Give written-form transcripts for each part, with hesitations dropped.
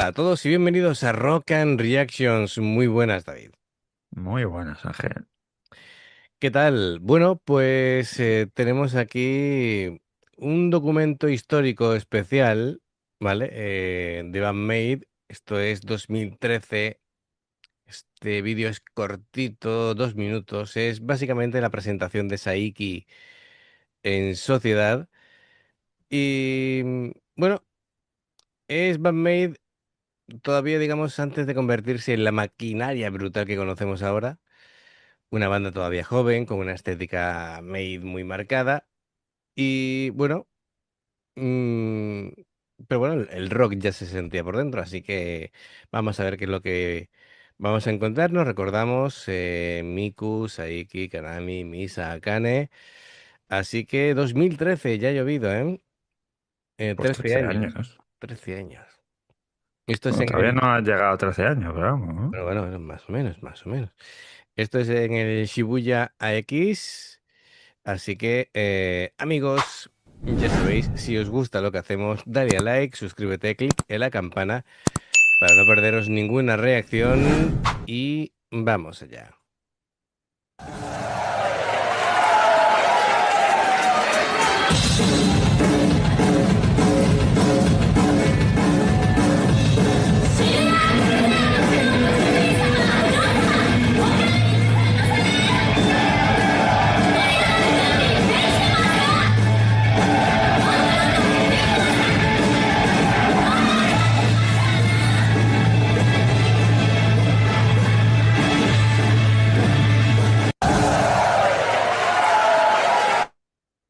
Hola a todos y bienvenidos a Rock and Reactions. Muy buenas, David. Muy buenas, Ángel. ¿Qué tal? Bueno, pues tenemos aquí un documento histórico especial, ¿vale? De Van Made. Esto es 2013. Este vídeo es cortito, 2 minutos. Es básicamente la presentación de Saiki en sociedad. Y bueno, es Van Made todavía, digamos, antes de convertirse en la maquinaria brutal que conocemos ahora. Una banda todavía joven, con una estética made muy marcada. Y bueno, mm, pero bueno, el rock ya se sentía por dentro, así que vamos a ver qué es lo que vamos a encontrar. Nos recordamos Miku, Saiki, Kanami, Misa, Akane. Así que 2013, ya ha llovido, ¿eh? Pues 13 13 años. años. 13 años. Esto es Bueno, en todavía el... no ha llegado a 13 años, pero vamos, ¿no? Bueno, bueno, más o menos, más o menos. Esto es en el Shibuya AX. Así que, amigos, ya sabéis, si os gusta lo que hacemos, dale a like, suscríbete, clic en la campana para no perderos ninguna reacción y vamos allá.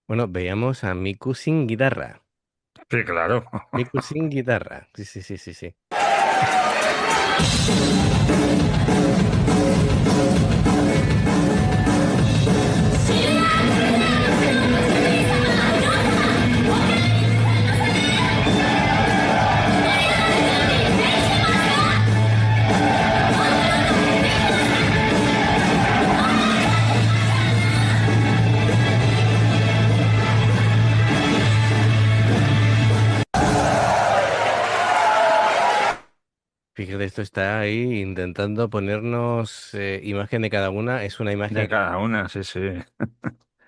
Bueno, veamos a Miku sin guitarra. Sí, claro. Miku sin guitarra. Sí, sí, sí, sí, sí. Fíjate, esto está ahí intentando ponernos imagen de cada una. Es una imagen, De cada una, sí, sí.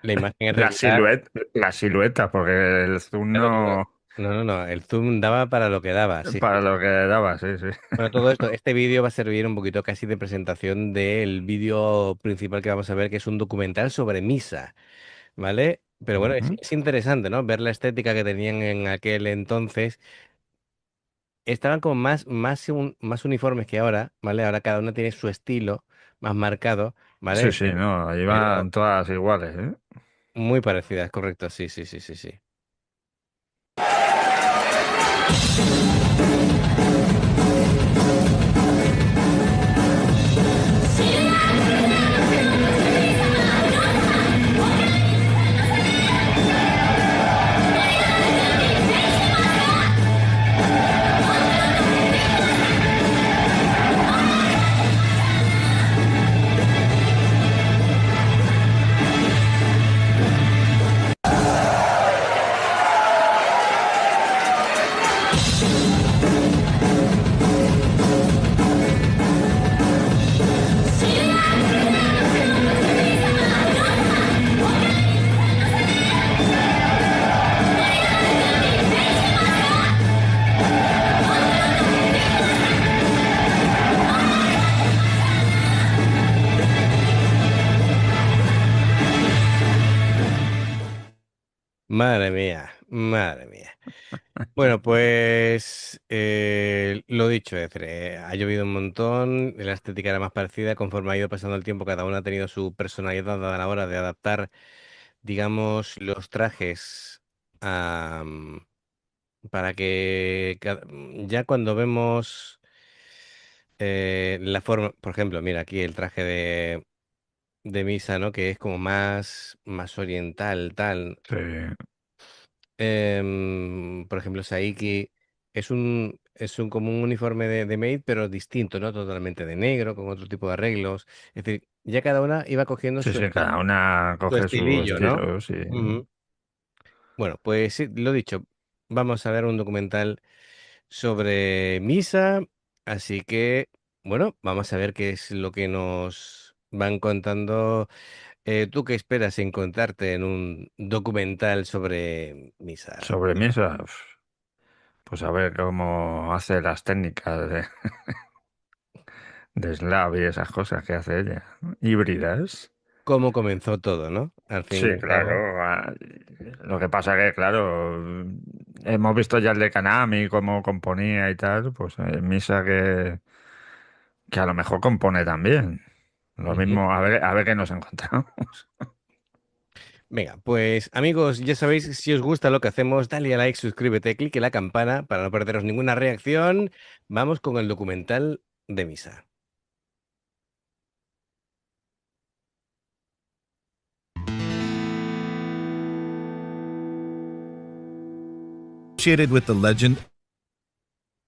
la imagen es regular. La silueta, porque el zoom Claro, claro. no. No, no, no. El zoom daba para lo que daba. Sí, sí. Para lo que daba, sí, sí. Bueno, todo esto, este vídeo va a servir un poquito casi de presentación del vídeo principal que vamos a ver, que es un documental sobre Misa, ¿vale? Pero bueno, Ujú. es interesante, ¿no? Ver la estética que tenían en aquel entonces. Estaban como más uniformes que ahora, ¿vale? Ahora cada uno tiene su estilo más marcado, Sí, ¿vale? sí, no, ahí Pero van todas iguales, ¿eh? muy parecidas, correcto, sí, sí, sí, sí, sí. Madre mía, madre mía. Bueno, pues lo dicho, es decir, ha llovido un montón, la estética era más parecida, conforme ha ido pasando el tiempo, cada uno ha tenido su personalidad a la hora de adaptar, digamos, los trajes a, para que ya cuando vemos la forma, por ejemplo, mira aquí el traje de Misa, ¿no? Que es como más oriental, tal. Sí, Por ejemplo, Saiki es un como un uniforme de maid, pero distinto, ¿no? Totalmente de negro, con otro tipo de arreglos. Es decir, ya cada una iba cogiendo sí, sí, cada una su coge su estilillo, ¿no? estilo, sí. Ujú. Bueno, pues sí, lo dicho, vamos a ver un documental sobre misa. Así que, bueno, vamos a ver qué es lo que nos van contando. ¿Tú qué esperas encontrarte en un documental sobre misa? Sobremesa, pues a ver cómo hace las técnicas de Slav y esas cosas que hace ella. Híbridas. ¿Cómo comenzó todo, no? Al fin y Sí, al cabo. claro. Lo que pasa que, claro, hemos visto ya el de Kanami, cómo componía y tal, pues Misa que a lo mejor compone también. Lo Ujú. mismo, a ver qué nos encontramos. Venga, pues amigos, ya sabéis, si os gusta lo que hacemos, dale a like, suscríbete, clique la campana para no perderos ninguna reacción. Vamos con el documental de misa. Associated with the legend.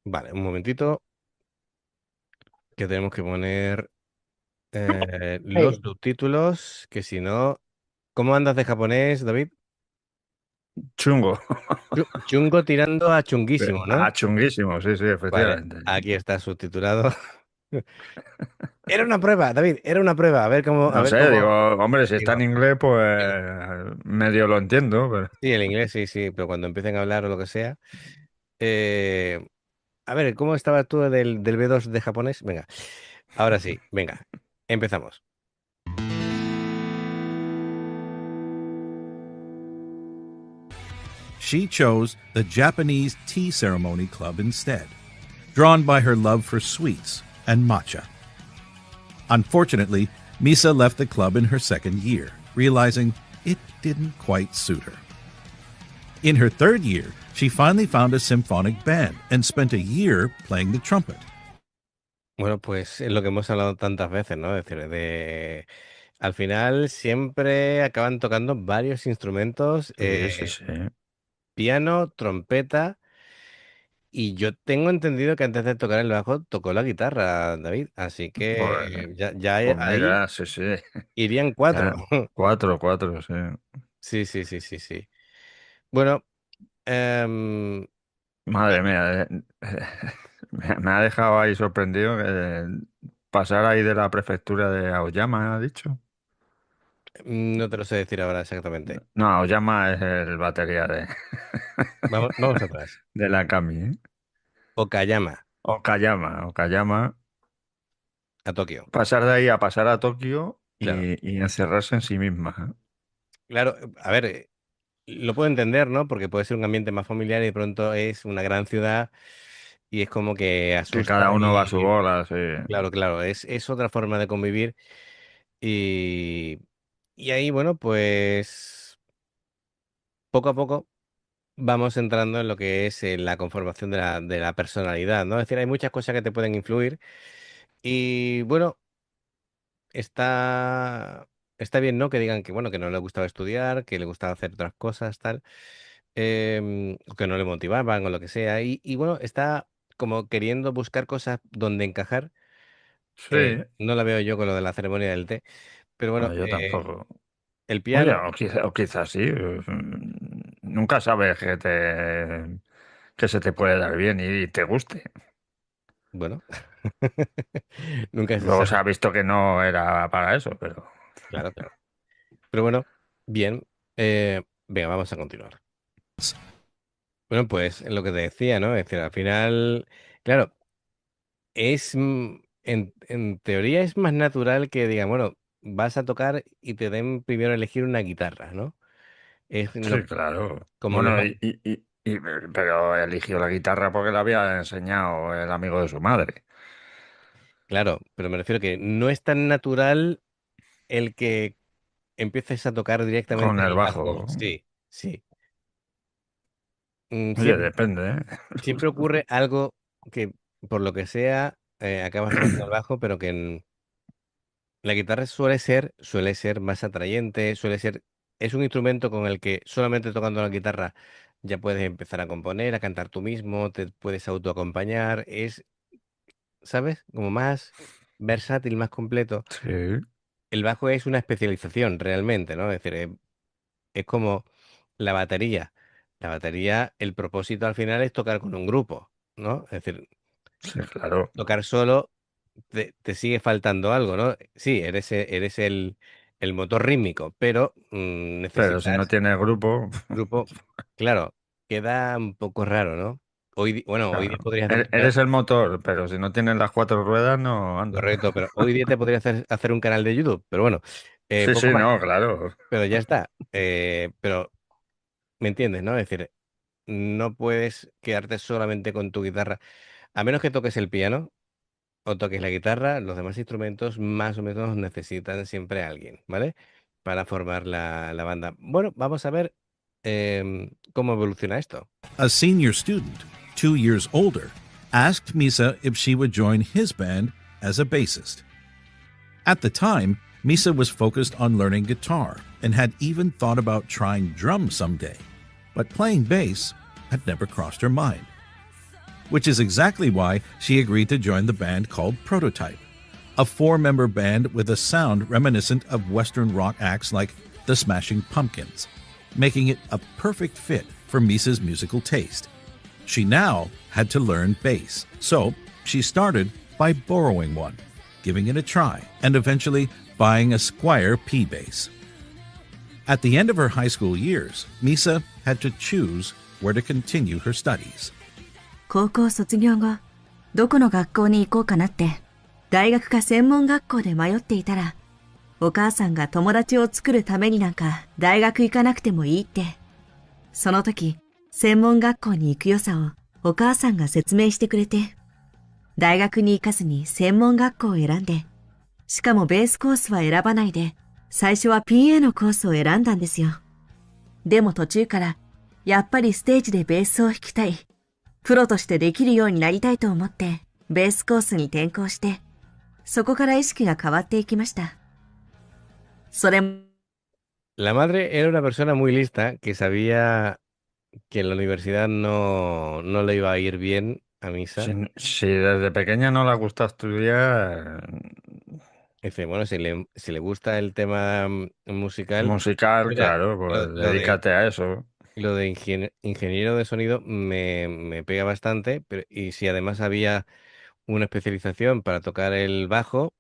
Vale, un momentito, que tenemos que poner los Hey. subtítulos, que si no, ¿cómo andas de japonés, David? Chungo. Chungo tirando a chunguísimo, ¿no? Ah, chunguísimo, sí, sí, Vale, efectivamente. aquí está subtitulado. Era una prueba, David, era una prueba. A No ver sé, digo, cómo. hombre, si está en Digo, inglés, digo, pues medio lo entiendo, pero sí, el inglés, sí, sí, pero cuando empiecen a hablar o lo que sea. eh, a ver, ¿cómo estabas tú del B2 de japonés? Venga, ahora sí, venga, empezamos. She chose the Japanese Tea Ceremony Club instead, drawn by her love for sweets and matcha. Unfortunately, Misa left the club in her second year, realizing it didn't quite suit her. In her third year, she finally found a symphonic band and spent a year playing the trumpet. Bueno, pues es lo que hemos hablado tantas veces, ¿no? Es decir, al final siempre acaban tocando varios instrumentos, sí, sí, sí. piano, trompeta, y yo tengo entendido que antes de tocar el bajo tocó la guitarra, David, así Pues, que ya pues ahí mira, sí, sí. irían cuatro. Ya, cuatro, cuatro, sí. Sí, sí, sí, sí, sí. Bueno, em, Madre mía, me ha dejado ahí sorprendido que pasar ahí de la prefectura de Aoyama, ha dicho. no te lo sé decir ahora exactamente. No, Aoyama es el batería Vamos atrás. de la Kami, ¿eh? Okayama, Okayama. a Tokio. Pasar de ahí a pasar a Tokio Claro, y encerrarse en sí misma, ¿eh? claro, a ver, lo puedo entender, ¿no? Porque puede ser un ambiente más familiar y de pronto es una gran ciudad y es como que Que asusta cada uno va a su y, bola, sí. claro, claro, es otra forma de convivir y, y ahí, bueno, pues poco a poco vamos entrando en lo que es la conformación de la personalidad, ¿no? Es decir, hay muchas cosas que te pueden influir y, bueno, está, está bien, ¿no? Que digan que, bueno, que no le gustaba estudiar, que le gustaba hacer otras cosas, tal, o que no le motivaban o lo que sea. Y bueno, está como queriendo buscar cosas donde encajar. Sí, No la veo yo con lo de la ceremonia del té, pero bueno, bueno, yo tampoco. el Oye, piano, o quizás sí. Nunca sabes que se te puede dar bien y te guste. bueno, nunca se Luego se sabe, ha visto que no era para eso, pero claro, claro. Pero bueno, bien, venga, vamos a continuar. Bueno, pues lo que te decía, ¿no? Es decir, al final, claro. En teoría es más natural que digan, bueno, vas a tocar y te den primero a elegir una guitarra, ¿no? Es sí, claro. como lo Bueno, más, pero eligió la guitarra porque le había enseñado el amigo de su madre, claro, pero me refiero que no es tan natural el que empieces a tocar con directamente el el bajo. bajo. Sí, sí. Oye, Siempre, depende, ¿eh? siempre ocurre algo que, por lo que sea, acabas tocando el bajo, pero que la guitarra suele ser más atrayente, es un instrumento con el que solamente tocando la guitarra ya puedes empezar a componer, a cantar tú mismo, te puedes autoacompañar, ¿sabes? Como más versátil, más completo. Sí, El bajo es una especialización realmente, ¿no? Es decir, es como la batería. La batería, el propósito al final es tocar con un grupo. ¿no? Es decir, Sí, claro. tocar solo te sigue faltando algo, ¿no? Sí, eres el motor rítmico, pero Pero si no necesitas tienes grupo, grupo. Claro, queda un poco raro, ¿no? Bueno, hoy día claro. podrías hacer Eres el motor, pero si no tienes las cuatro ruedas, no anda. correcto, pero hoy día te podrías hacer un canal de YouTube, pero bueno, Sí, poco sí, más, no, claro. pero ya está. Pero, ¿me entiendes, no? Es decir, no puedes quedarte solamente con tu guitarra, a menos que toques el piano o toques la guitarra, los demás instrumentos más o menos necesitan siempre a alguien, ¿vale? Para formar la banda. Bueno, vamos a ver cómo evoluciona esto. A senior student, 2 years older, asked Misa if she would join his band as a bassist. At the time, Misa was focused on learning guitar and had even thought about trying drums someday, but playing bass had never crossed her mind. Which is exactly why she agreed to join the band called Prototype, a 4 member band with a sound reminiscent of Western rock acts like the Smashing Pumpkins, making it a perfect fit for Misa's musical taste. She now had to learn bass, so she started by borrowing one, giving it a try, and eventually buying a Squier P bass. At the end of her high school years, Misa had to choose where to continue her studies. 高校卒業後、どこの学校に行こうかなって、大学か専門学校で迷っていたら、お母さんが友達を作るためになんか大学行かなくてもいいって。その時、専門学校に行く良さをお母さんが説明してくれて、大学に行かずに専門学校を選んで、しかもベースコースは選ばないで、最初は PA のコースを選んだんですよ。でも途中から、やっぱりステージでベースを弾きたい。プロとしてできるようになりたいと思って、ベースコースに転校して、そこから意識が変わっていきました。それも、La madre era una persona muy lista que sabía que en la universidad no le iba a ir bien a Si, Misa. si desde pequeña no le gusta estudiar Dice, bueno, si le gusta el tema musical, musical, mira, claro, lo, pues lo de, dedícate a eso. lo de ingeniero de sonido me pega bastante, pero, y si además había una especialización para tocar el bajo,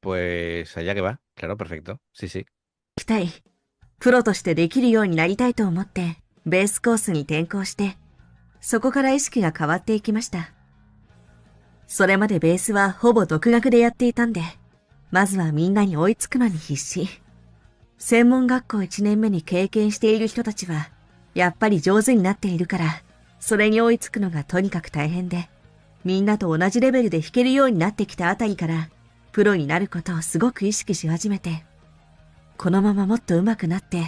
pues allá que va, claro, perfecto, sí, sí. 行きたい。プロとしてできるようになりたいと思って、ベースコースに転校して、そこから意識が変わっていきました。それまでベースはほぼ独学でやっていたんで、まずはみんなに追いつくのに必死。専門学校1年目に経験している人たちは、やっぱり上手になっているから、それに追いつくのがとにかく大変で、みんなと同じレベルで弾けるようになってきたあたりから、プロになることをすごく意識し始めて、このままもっと上手くなって、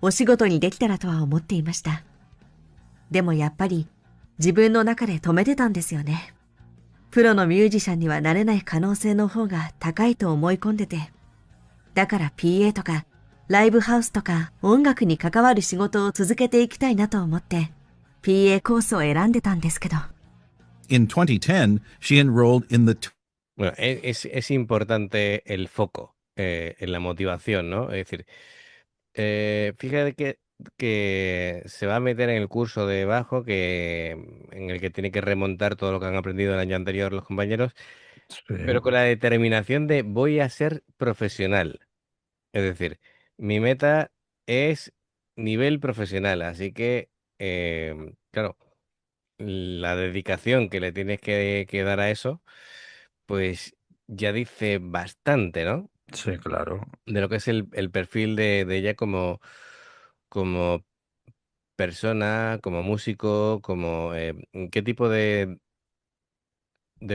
お仕事にできたらとは思っていました。でもやっぱり、自分の中で止めてたんですよね。プロのミュージシャンにはなれない可能性の方が高いと思い込んでて。だから PA とか、ライブハウスとか音楽に関わる仕事を続けていきたいなと思って、PA コースを選んでたんですけど。In 2010, she enrolled in the Bueno, es importante el foco en la motivación, ¿no? Es decir, fíjate que se va a meter en el curso de bajo en el que tiene que remontar todo lo que han aprendido el año anterior los compañeros, Sí, pero con la determinación de voy a ser profesional. Es decir, mi meta es nivel profesional, así que, claro, la dedicación que le tienes que dar a eso, pues ya dice bastante, ¿no? sí, claro. De lo que es el perfil de ella como persona, como músico, como qué tipo de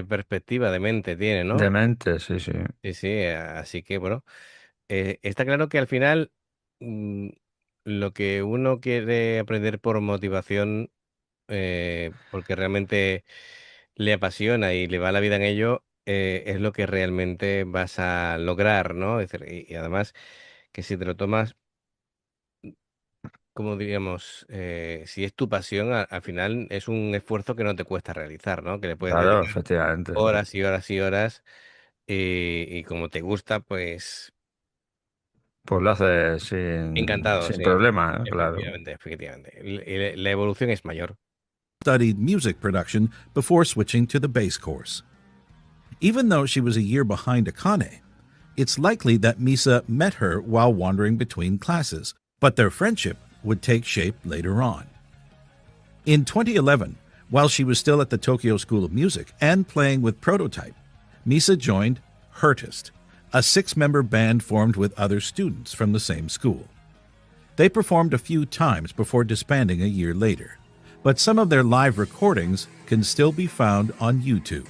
perspectiva de mente tiene, ¿no? Demente, sí, sí. Sí, sí, así que bueno, está claro que al final mm, lo que uno quiere aprender por motivación, porque realmente le apasiona y le va la vida en ello, es lo que realmente vas a lograr, ¿no? Es decir, y además que si te lo tomas, como diríamos, si es tu pasión, al final es un esfuerzo que no te cuesta realizar, ¿no? Que le puedes Claro, dedicar efectivamente. horas y horas y horas y como te gusta, pues Pues lo hace sin, encantado, sin sí, problema, ¿eh? Claro. efectivamente, efectivamente. La evolución es mayor. studied music production before switching to the bass course. Even though she was a year behind Akane, it's likely that Misa met her while wandering between classes, but their friendship would take shape later on. In 2011, while she was still at the Tokyo School of Music and playing with Prototype, Misa joined Hertist, a 6-member band formed with other students from the same school. They performed a few times before disbanding a year later, but some of their live recordings can still be found on YouTube.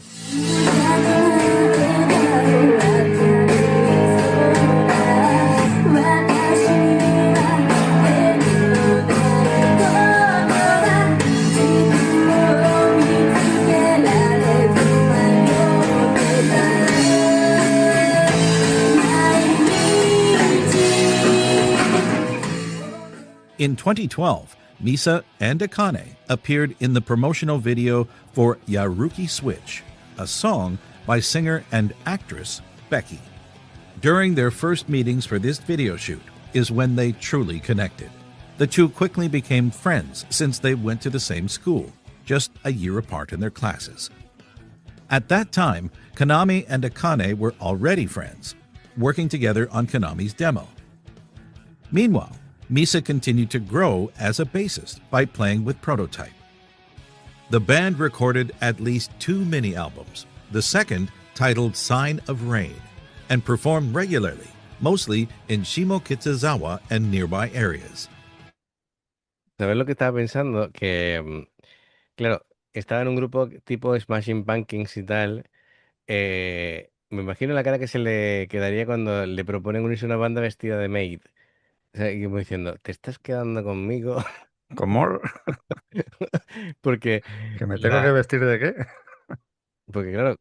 In 2012, Misa and Akane appeared in the promotional video for Yaruki Switch, a song by singer and actress Becky. During their first meetings for this video shoot is when they truly connected. The two quickly became friends since they went to the same school, just a year apart in their classes. At that time, Konami and Akane were already friends, working together on Konami's demo. Meanwhile, Misa continued to grow as a bassist by playing with Prototype. The band recorded at least 2 mini-albums, the second titled Sign of Rain, and performed regularly, mostly in Shimokitsuzawa and nearby areas. ¿Sabes lo que estaba pensando? Que, claro, estaba en un grupo tipo Smashing Pumpkins y tal. Me imagino la cara que se le quedaría cuando le proponen unirse a una banda vestida de maid. O sea, y como diciendo, ¿te estás quedando conmigo? ¿Cómo? Porque, ¿Que me tengo que la, vestir de qué? porque claro,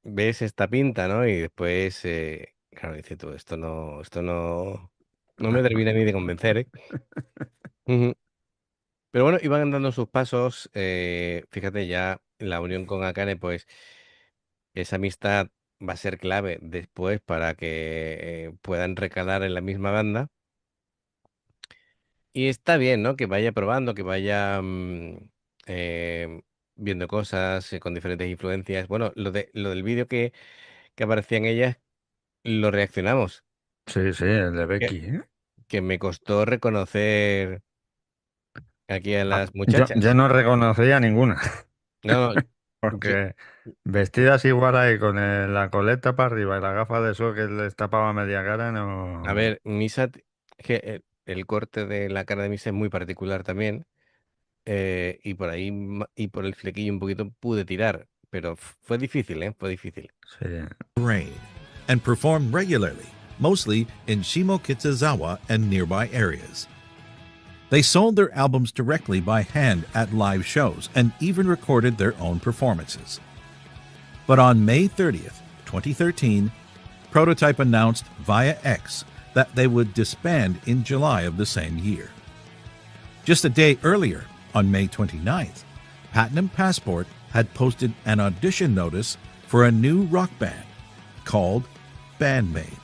ves esta pinta, ¿no? Y después, claro, dice tú, no me termina ni de convencer, ¿eh? Ujú. Pero bueno, iban dando sus pasos. Fíjate, ya la unión con Akane, pues esa amistad va a ser clave después para que puedan recalar en la misma banda. Y está bien, ¿no? Que vaya probando, que vaya eh, viendo cosas con diferentes influencias. Bueno, lo del vídeo que aparecían ellas, lo reaccionamos. Sí, sí, el de Que, Becky, ¿eh? que me costó reconocer aquí a Ah, las yo muchachas. no reconocía ninguna, No, yo, porque vestidas igual ahí con la coleta para arriba y la gafa de sol que les tapaba media cara, a no. ver, Misa, que el corte de la cara de Misa es muy particular también. Y por ahí y por el flequillo un poquito pude tirar, pero fue difícil, ¿eh? Fue difícil. Sí. Rain, and performed regularly, mostly in Shimokitsuzawa and nearby areas. They sold their albums directly by hand at live shows and even recorded their own performances. But on May 30th, 2013, Prototype announced via X that they would disband in July of the same year. Just a day earlier, on May 29th, Platinum Passport had posted an audition notice for a new rock band called Bandmade.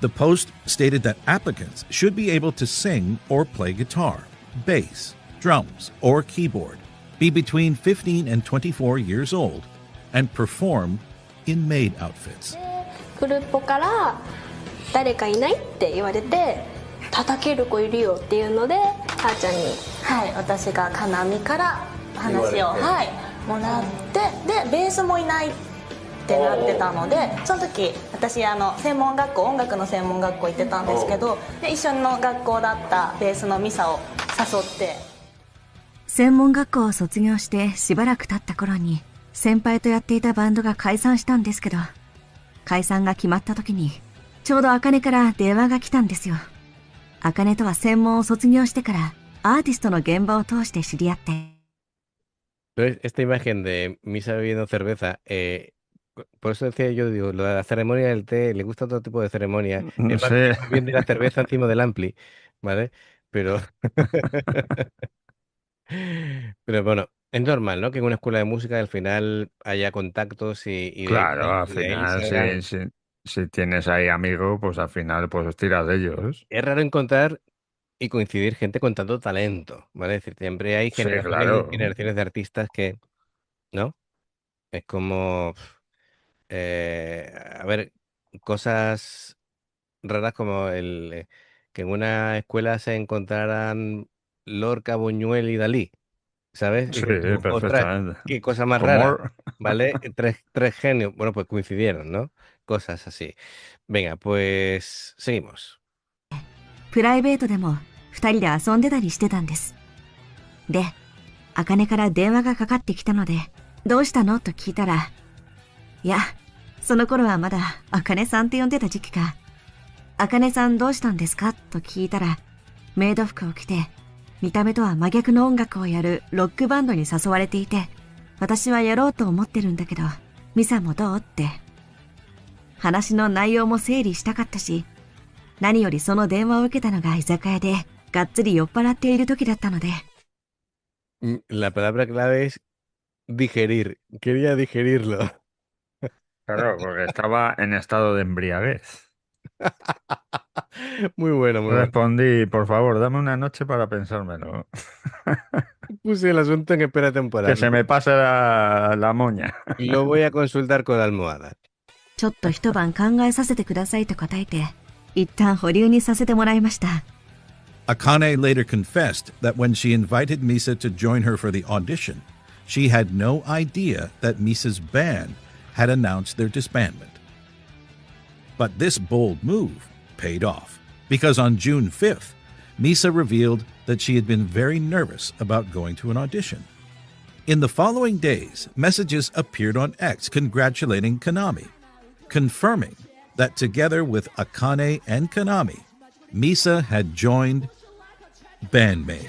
The post stated that applicants should be able to sing or play guitar, bass, drums, or keyboard, be between 15 and 24 years old, and perform in maid outfits. グループから誰かいないって言われて叩ける子いるよっていうのであーちゃんに、はい、私がかなみから話を、はい、もらってでベースもいないってなってたのでその時私専門学校音楽の専門学校行ってたんですけどで一緒の学校だったベースのミサを誘って専門学校を卒業してしばらく経った頃に先輩とやっていたバンドが解散したんですけど解散が決まった時にちょうど茜から電話が来たんですよ。茜とは専門を卒業してからアーティストの現場を通して知り合って。Entonces, esta imagen de Misa bebiendo cerveza, por eso decía yo, digo, lo de la ceremonia del té, le gusta todo tipo de ceremonia. No Es más, sé. bien de la cerveza encima del ampli, ¿vale? Pero, pero bueno, es normal, ¿no? Que en una escuela de música al final haya contactos Claro, al y de ahí final, salgan. si tienes ahí amigos, pues al final pues tiras de ellos. Es raro encontrar y coincidir gente con tanto talento, ¿vale? Es decir, siempre hay Sí, generaciones y claro. generaciones de artistas que, ¿no? Es como, a ver, cosas raras como que en una escuela se encontraran Lorca, Buñuel y Dalí, ¿sabes? Y Sí, dices tú, ostras, perfectamente. qué cosa más rara, Como... ¿vale? Tres genios, bueno, pues coincidieron, ¿no? Cosas así. Venga, pues seguimos. プライベートでも二人で遊んでたりしてたんです。で、茜から電話がかかってきたので、どうしたのと聞いたら、いや、その頃はまだ茜さんって呼んでた時期か。茜さんどうしたんですかと聞いたら、メイド服を着て、見た目とは真逆の音楽をやるロックバンドに誘われていて、私はやろうと思ってるんだけど、ミサもどうって。話の内容も整理したかったし、何よりその電話を受けたのが居酒屋で、がっつり酔っ払っている時だったので。La palabra clave es digerir. Quería digerirlo. Claro, porque estaba en estado de embriaguez. Muy bueno, muy bueno. Respondí, por favor, dame una noche para pensármelo. Puse el asunto en espera Que temporal. se me pase la moña. Lo voy a consultar con la almohada. ちょっと一晩考えさせてくださいと答えて、一旦保留にさせてもらいました。Akane later confessed that when she invited Misa to join her for the audition, she had no idea that Misa's band had announced their disbandment. But this bold move paid off, because on June 5th, Misa revealed that she had been very nervous about going to an audition. In the following days, messages appeared on X congratulating Konami, confirming that together with Akane and Konami, Misa had joined Bandmate.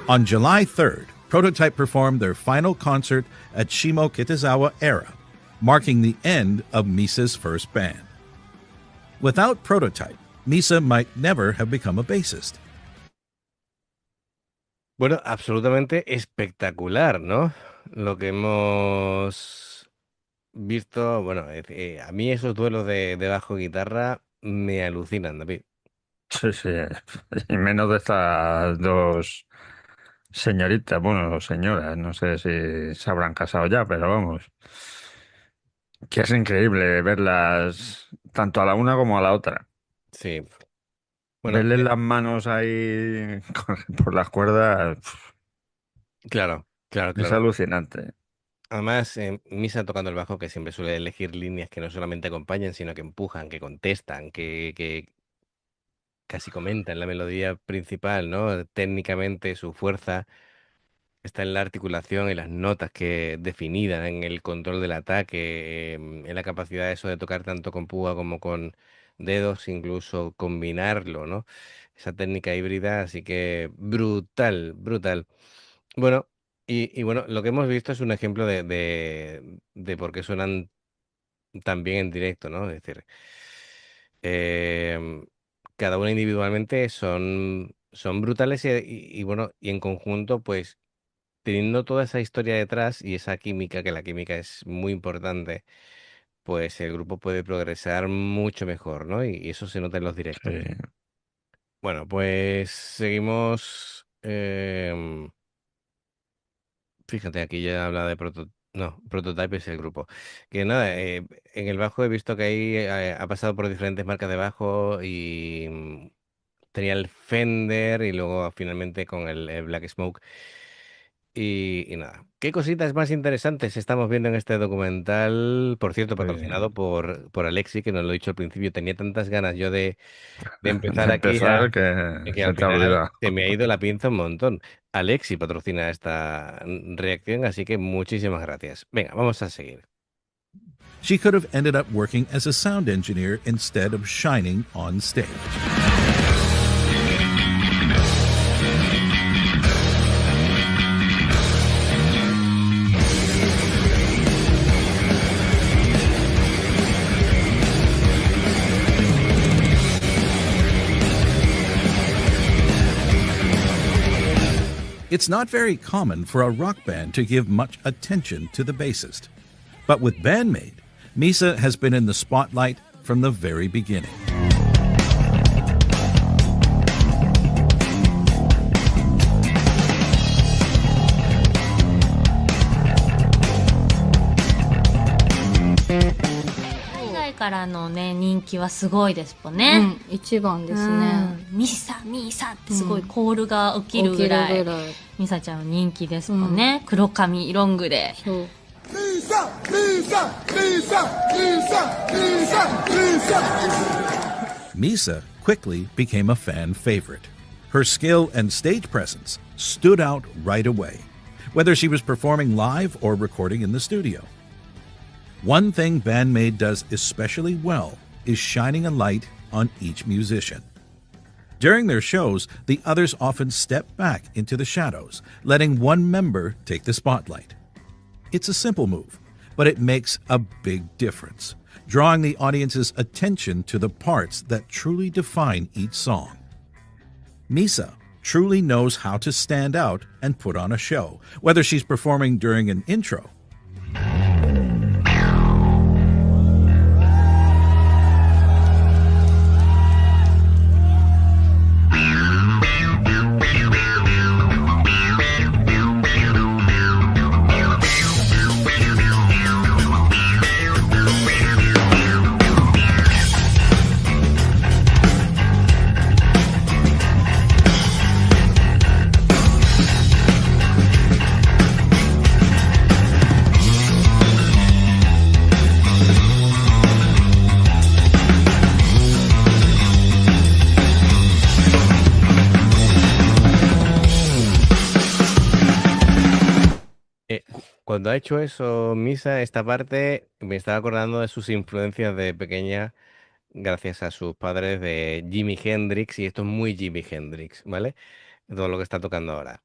On July 3rd, Prototype performed their final concert at Shimo Kitazawa Era, marking the end of Misa's first band. Without Prototype, Misa might never have become a bassist. Bueno, absolutamente espectacular, ¿no? Lo que hemos visto, bueno, a mí esos duelos de bajo guitarra me alucinan, David. Sí, sí. Y menos de estas dos señoritas, bueno, señoras, no sé si se habrán casado ya, pero vamos. Que es increíble verlas tanto a la una como a la otra. Sí. Bueno, Verles las manos ahí por las cuerdas, claro, claro, es claro. alucinante. Además, Misa tocando el bajo, que siempre suele elegir líneas que no solamente acompañan, sino que empujan, que contestan, que casi comentan la melodía principal, ¿no? Técnicamente su fuerza está en la articulación y las notas que definidas, en el control del ataque, en la capacidad de eso de tocar tanto con púa como con dedos, incluso combinarlo, ¿no? Esa técnica híbrida, así que brutal, brutal. Bueno, y bueno, lo que hemos visto es un ejemplo de por qué suenan tan bien en directo, ¿no? Es decir, em, cada una individualmente son brutales y bueno, y en conjunto, pues teniendo toda esa historia detrás y esa química, que la química es muy importante, pues el grupo puede progresar mucho mejor, ¿no? Y eso se nota en los Sí. directos. Bueno, pues seguimos. Fíjate, aquí ya habla de no, Prototype es el grupo. Que nada, en el bajo he visto que ahí ha pasado por diferentes marcas de bajo y tenía el Fender y luego finalmente con el Black Smoke. Y nada, ¿qué cositas más interesantes estamos viendo en este documental? Por cierto, Sí. patrocinado por Alexi, que nos lo he dicho al principio, tenía tantas ganas yo de De empezar aquí empezar que se al te ha final olvidado. se me ha ido la pinza un montón. Alexi patrocina esta reacción, así que muchísimas gracias. Venga, vamos a seguir. She could have ended up working as a sound engineer instead of shining on stage. It's not very common for a rock band to give much attention to the bassist. But with Bandmate, Misa has been in the spotlight from the very beginning.海外からのね人気はすごいですもんね、一番ですうんね。ミサミサってすごいコールが起きるぐらい、起きるぐらいミサちゃんは人気ですもんね、黒髪ロングで。そう。 Misa quickly became a fan favorite. Her skill and stage presence stood out right away, whether she was performing live or recording in the studio. One thing Bandmate does especially well is shining a light on each musician. During their shows, the others often step back into the shadows, letting one member take the spotlight. It's a simple move, but it makes a big difference, drawing the audience's attention to the parts that truly define each song. Misa truly knows how to stand out and put on a show, whether she's performing during an intro Cuando ha hecho eso, Misa, esta parte me estaba acordando de sus influencias de pequeña, gracias a sus padres de Jimi Hendrix, y esto es muy Jimi Hendrix, ¿vale? Todo lo que está tocando ahora.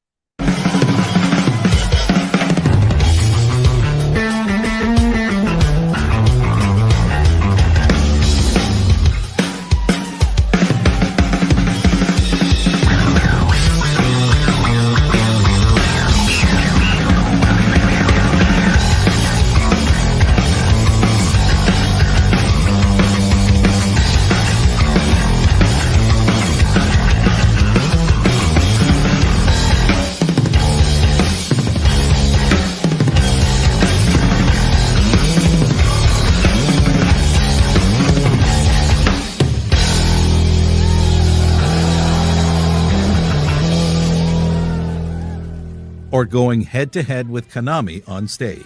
Or going head-to-head with Konami on stage.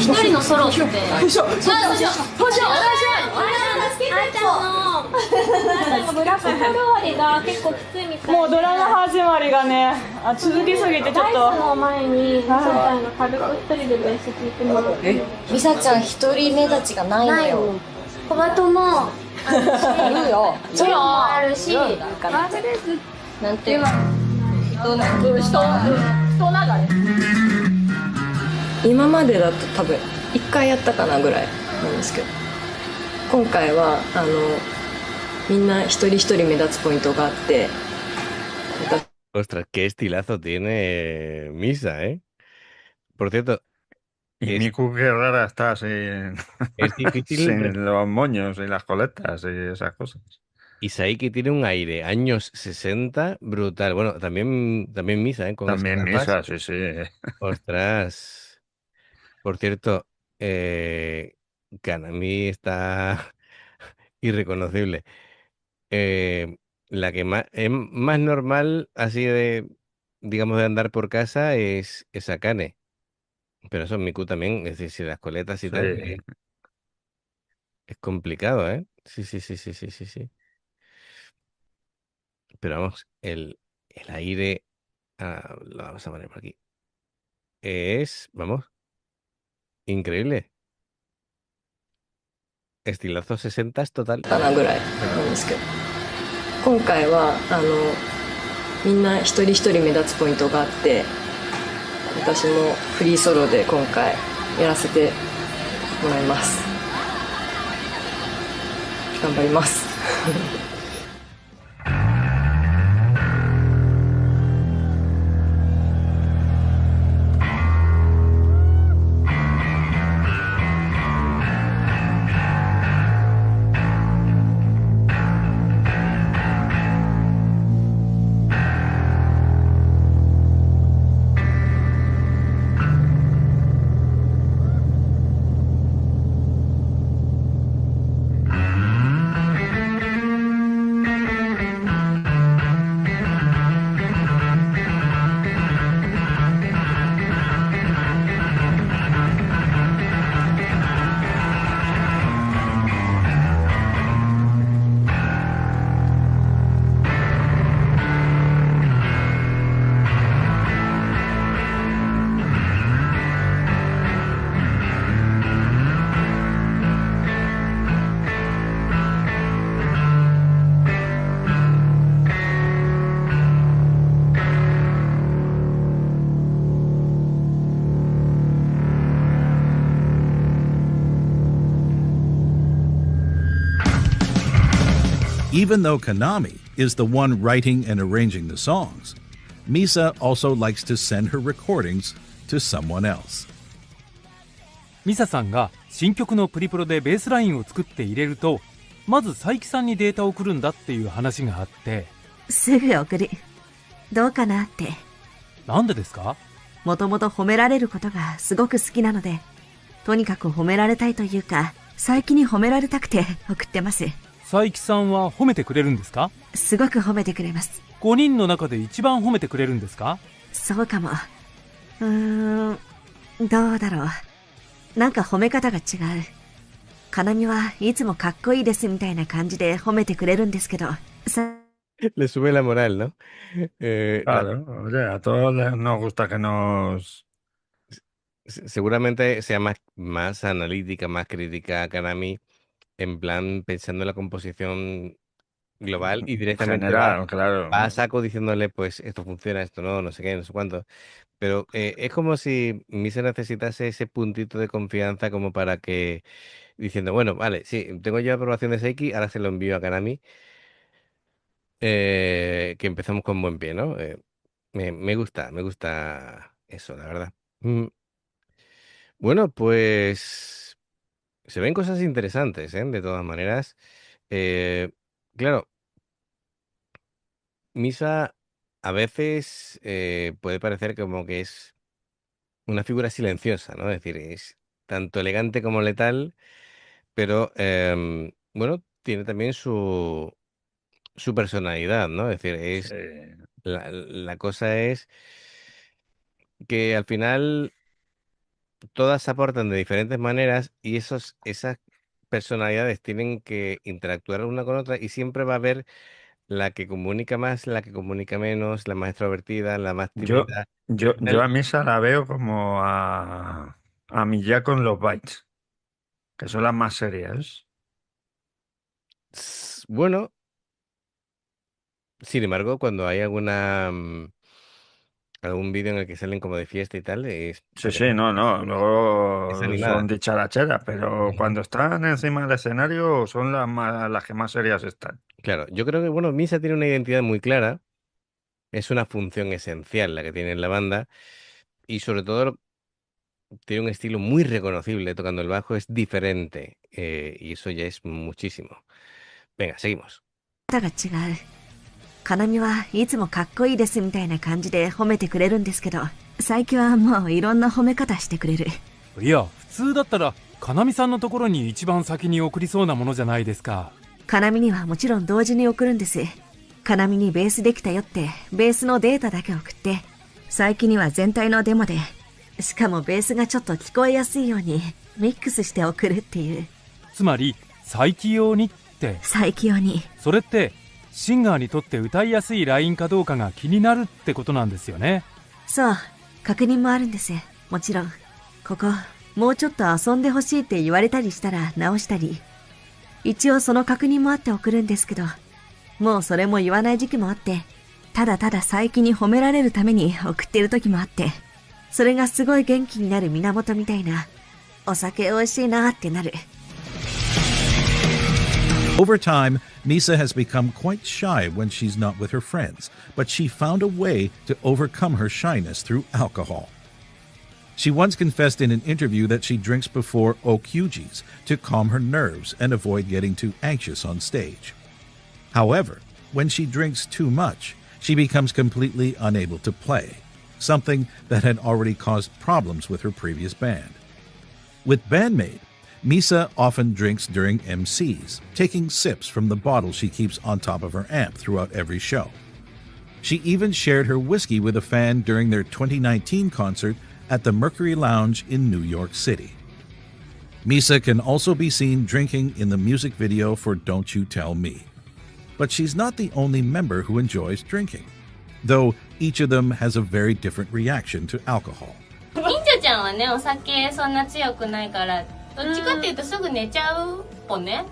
一人のソロって。ブラックホール終わりが結構きついみたいで、もうドラマ始まりがね、続きすぎてちょっと。ライスの前にみさちゃんが軽く一人でベース弾いてもらって。ミサちゃん一人目立ちがないのよ。小バトもいるよ。ソロもあるし、なんていうの。今までだと多分1回やったかなぐらいなんですけど、今回はみんな一人一人目立つポイントがあって。Ostras, qué estilazo tiene Misa, ¿eh? Por cierto, Y es, Miku qué rara está sin, es difícil, sin los moños y las coletas y esas cosas. Y Saiki tiene un aire, años 60 brutal. Bueno, también Misa, ¿eh? Con esas También gafas. Misa, sí, sí. Ostras. Por cierto, Kanami está irreconocible. Eh, la que más, es más normal, así de, digamos, de andar por casa es Akane. Pero eso es Miku también, es decir, si las coletas y Sí. tal, es complicado, ¿eh? Sí, sí, sí, sí, sí, sí, sí. Pero vamos, el aire, lo vamos a poner por aquí, vamos, increíble. Estilazo 60 total. かなぐらいなんですけど、今回はみんな一人一人目立つポイントがあって、私もフリーソロで今回やらせてもらいます。頑張ります。Even though Konami is the one writing and arranging the songs, Misa also likes to send her recordings to someone else. ミサさんが新曲のプリプロでベースラインを作って入れると、まず佐伯さんにデータを送るんだっていう話があって。すぐ送る。どうかなって。なんでですか？もともと褒められることがすごく好きなので、とにかく褒められたいというか、佐伯に褒められたくて送ってます。佐伯さんは褒めてくれるんですか？すごく褒めてくれます。5人の中で一番褒めてくれるんですか？そうかも。どうだろう。なんか褒め方が違う。かなみはいつもかっこいいですみたいな感じで褒めてくれるんですけど、Le sube la moral, ¿no? Claro, oye, a todos nos gusta que nos... Seguramente sea más analítica, más crítica Kanami, en plan pensando en la composición global y directamente General, claro. va a saco diciéndole, pues esto funciona, esto no, no sé qué, no sé cuánto. Pero es como si Misa necesitase ese puntito de confianza como para que, diciendo, bueno, vale, sí, tengo ya aprobación de Seiki, ahora se lo envío a Kanami, que empezamos con buen pie, ¿no? Me gusta eso, la verdad. Bueno, pues se ven cosas interesantes, ¿eh? De todas maneras. Eh, claro, Misa a veces puede parecer como que es una figura silenciosa, ¿no? Es decir, es tanto elegante como letal, pero bueno, tiene también su personalidad, ¿no? Es decir, Sí. la cosa es que al final todas aportan de diferentes maneras y esas personalidades tienen que interactuar una con otra y siempre va a haber la que comunica más, la que comunica menos, la más extrovertida, la más Yo, tímida. yo a Misa la veo como a Miyako con los Bytes, que son las más serias. Bueno, sin embargo, cuando hay algún vídeo en el que salen como de fiesta y tal, Sí, sí, no, no. es Luego son animada. dicharacheras, pero Ujú. cuando están encima del escenario son las que más serias están. Claro, yo creo que, bueno, Misa tiene una identidad muy clara, es una función esencial la que tiene en la banda y sobre todo tiene un estilo muy reconocible, tocando el bajo es diferente y eso ya es muchísimo. Venga, seguimos. 方が違う。かなみはいつもかっこいいですみたいな感じで褒めてくれるんですけど、最近はもういろんな褒め方してくれる。いや、普通だったらかなみさんのところに一番先に送りそうなものじゃないですか。かなみにはもちろん同時に送るんです。かなみにベースできたよってベースのデータだけ送って、最近には全体のデモで、しかもベースがちょっと聞こえやすいようにミックスして送るっていう。つまり再起用にって。再起用に。それってシンガーにとって歌いやすいラインかどうかが気になるってことなんですよね。そう、確認もあるんです。もちろんここもうちょっと遊んでほしいって言われたりしたら直したり、一応その確認もあって送るんですけど、もうそれも言わない時期もあって、ただただ最近に褒められるために送ってる時もあって、それがすごい元気になる源みたいな、お酒美味しいなってなる。Over time, Misa has become quite shy when she's not with her friends, but she found a way to overcome her shyness through alcohol. She once confessed in an interview that she drinks before Okyujis to calm her nerves and avoid getting too anxious on stage. However, when she drinks too much, she becomes completely unable to play, something that had already caused problems with her previous band. With Bandmate, Misa often drinks during MCs, taking sips from the bottle she keeps on top of her amp throughout every show. She even shared her whiskey with a fan during their 2019 concert at the Mercury Lounge in New York City. Misa can also be seen drinking in the music video for Don't You Tell Me. But she's not the only member who enjoys drinking, though each of them has a very different reaction to alcohol. インチョちゃんはね、お酒そんな強くないから、どっちかっていうとすぐ寝ちゃうっぽね。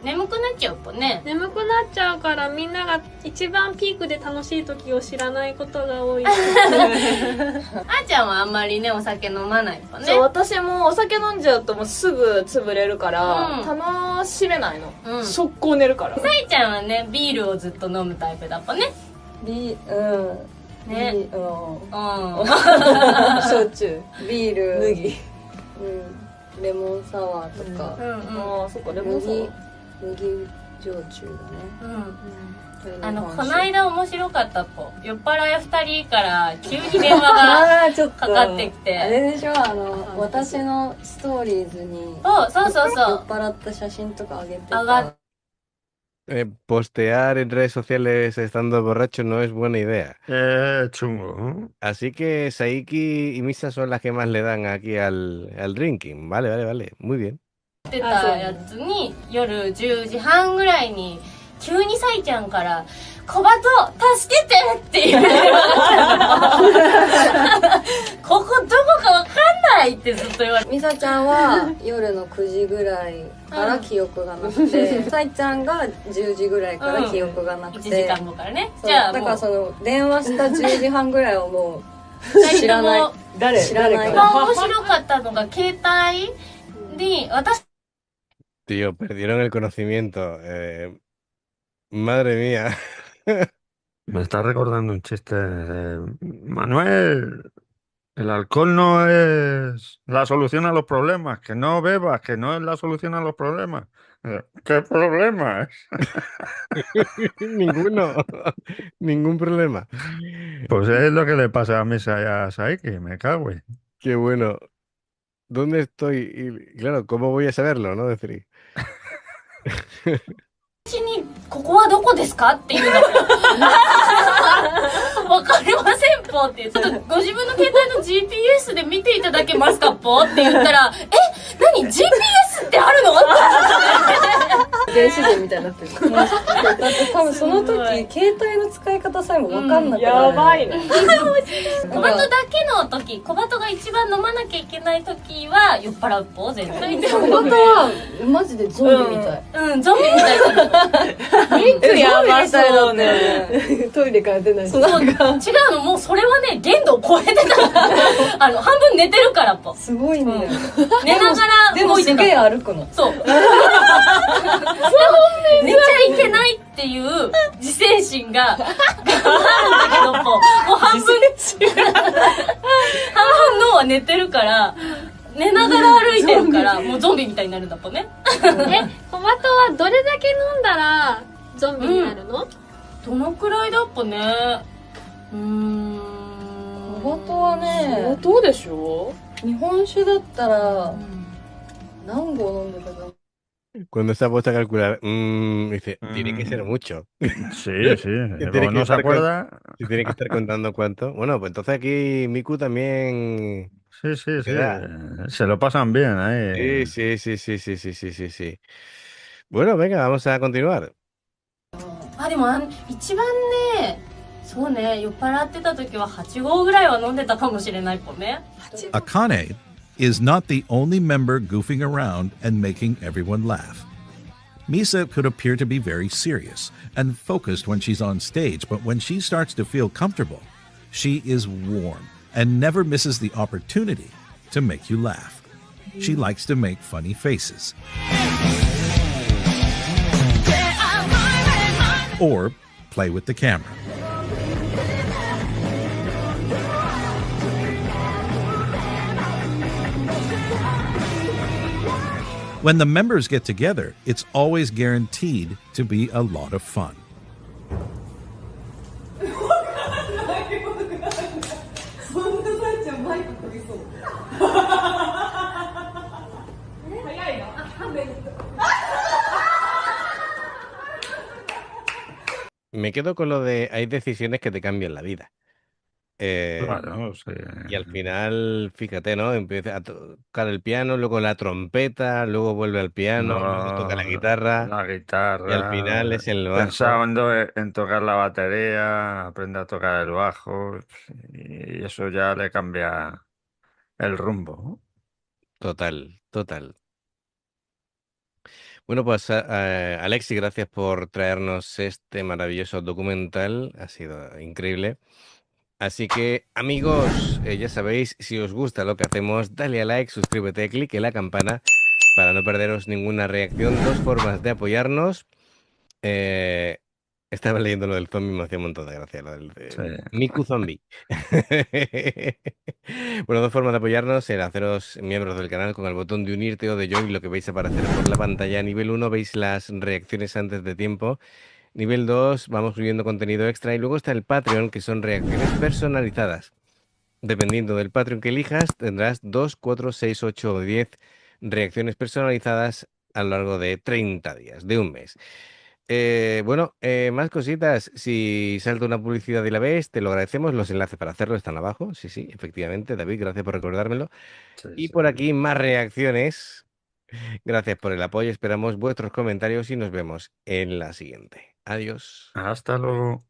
眠くなっちゃうっぽね。眠くなっちゃうからみんなが一番ピークで楽しい時を知らないことが多い。あーちゃんはあんまりね、お酒飲まないっぽね。そう、私もお酒飲んじゃうともうすぐ潰れるから、楽しめないの。速攻寝るから。さいちゃんはね、ビールをずっと飲むタイプだっぽね。ね。焼酎、ビール、麦。レモンサワーとか、そっか、レモンサワー、麦焼酎だね。この間面白かったっぽ。酔っ払い2人から急に電話がかかってきて。あれでしょ、私のストーリーズにそう酔っ払った写真とかあげてた。Postear en redes sociales estando borracho no es buena idea. Chungo. Así que Saiki y Misa son las que más le dan aquí al drinking. Vale. Muy bien. ってたやつに夜10時半ぐらいに急にさいちゃんから「小バト助けて!」って言われた。ここどこかわかんないってずっと言われて。みさちゃんは夜の9時ぐらいから記憶がなくて、さいちゃんが10時ぐらいから記憶がなくて、1時間後からね。じゃあだからその電話した10時半ぐらいをもう知らない。知らない。一番面白かったのが携帯に私 Tío, perdieron el conocimiento. Madre mía. Me está recordando un chiste. Manuel, el alcohol no es la solución a los problemas. Que no bebas, que no es la solución a los problemas. ¿Qué problemas? Ninguno. Ningún problema. Pues es lo que le pasa a Misa y a Saiki. Me cago en. Qué bueno. ¿Dónde estoy? Y claro, ¿cómo voy a saberlo, no? Decir. にここはどこですかって言うんだけどわかりませんぽってちょっとご自分の携帯の GPS で見ていただけますかぽって言ったら何 GPS ってあるの電子電みたいになってる。だって多分その時携帯の使い方さえも分かんなくて、やばいね。小バトだけの時、小バトが一番飲まなきゃいけない時は酔っ払うっぽ絶対。小バトはマジでゾンビみたい。ゾンビみたいだ。ミクやばそうね。トイレから出ない。違うの、もうそれはね限度を超えてた。半分寝てるからっぽ。すごいね。寝ながらでもすげえ歩くの。そう。寝ちゃいけないっていう自制心が頑張るんだけどもう半分脳は寝てるから寝ながら歩いてるからもうゾンビみたいになるんだもんね。小バトはどれだけ飲んだらゾンビになるの？どのくらいだっぽね。小言はね、相当でしょ？日本酒だったら何合飲んでたか。 Cuando se ha puesto a calcular, dice, tiene que ser mucho. Sí, sí. Que Como no se acuerda. si tiene que estar contando cuánto. Bueno, pues entonces aquí Miku también Sí, sí, sí. le da. Se lo pasan bien Sí, ahí. sí, sí, sí, sí, sí, sí, sí, sí. Bueno, venga, vamos a continuar. あ、でも一番ね、そうね、酔っ払ってた時は8合ぐらいは飲んでたかもしれないっぽね。 Akane is not the only member goofing around and making everyone laugh. Misa could appear to be very serious and focused when she's on stage, but when she starts to feel comfortable, she is warm and never misses the opportunity to make you laugh. She likes to make funny faces. Or play with the camera. When the members get together, it's always guaranteed to be a lot of fun. Me quedo con lo de hay decisiones que te cambian la vida. Claro, sí. Y al final, fíjate, ¿no? Empieza a tocar el piano, luego la trompeta, luego vuelve al piano, luego toca la guitarra La y al final guitarra. es el bajo. Pensando en tocar la batería, aprende a tocar el bajo. Y eso ya le cambia el rumbo, ¿no? Total, total. Bueno, pues Alexi, gracias por traernos este maravilloso documental. Ha sido increíble. Así que, amigos, ya sabéis, si os gusta lo que hacemos, dale a like, suscríbete, clique en la campana para no perderos ninguna reacción. Dos formas de apoyarnos. Eh, Estaba leyendo lo del zombie, me hacía un montón de gracia, lo del Sí. Miku Zombie. Bueno, dos formas de apoyarnos: el haceros miembros del canal con el botón de unirte o de join, lo que veis aparecer por la pantalla. Nivel 1 veis las reacciones antes de tiempo. Nivel 2 vamos subiendo contenido extra. Y luego está el Patreon, que son reacciones personalizadas. Dependiendo del Patreon que elijas, tendrás 2, 4, 6, 8 o 10 reacciones personalizadas a lo largo de 30 días, de un mes. Bueno, más cositas. Si salta una publicidad y la ves, te lo agradecemos. Los enlaces para hacerlo están abajo. Sí, sí, efectivamente. David, gracias por recordármelo. Sí, Y sí. por aquí más reacciones. Gracias por el apoyo. Esperamos vuestros comentarios y nos vemos en la siguiente. Adiós. Hasta luego.